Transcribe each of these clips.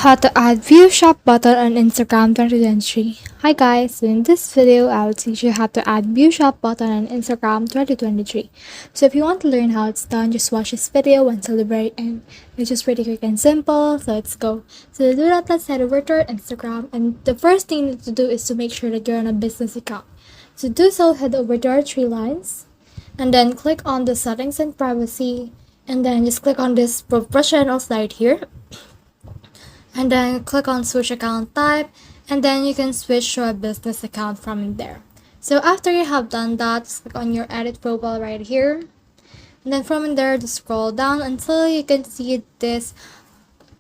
How to add view shop button on Instagram 2023. Hi guys, so in this video I'll teach you how to add view shop button on Instagram 2023. So if you want to learn how it's done, just watch this video until the very end. It's just pretty quick and simple, so let's go. So to do that, let's head over to our Instagram, and the first thing you need to do is to make sure that you're on a business account. To do so, head over to our three lines and then click on the settings and privacy, and then just click on this professional slide here, and then click on switch account type, and then you can switch to a business account from there. So after you have done that, just click on your edit profile right here, and then from in there just scroll down until you can see this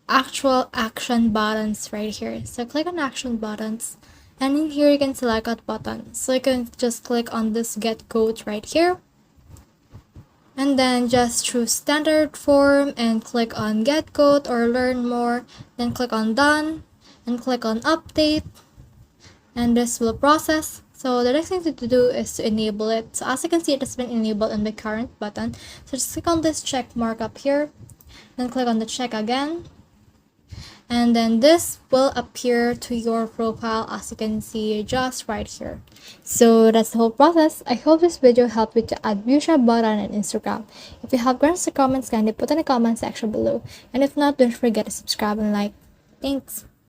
actual action buttons right here. So click on action buttons, and in here you can select a button. So you can just click on this get code right here, and then just choose standard form and click on get code or learn more, then click on done and click on update, and this will process. So the next thing to do is to enable it. So as you can see, it has been enabled on the current button. So just click on this check mark up here, then click on the check again, and then this will appear to your profile as you can see just right here. So that's the whole process. I hope this video helped you to add view shop button on Instagram. If you have questions or comments, kindly put in the comment section below, and if not, don't forget to subscribe and like. Thanks.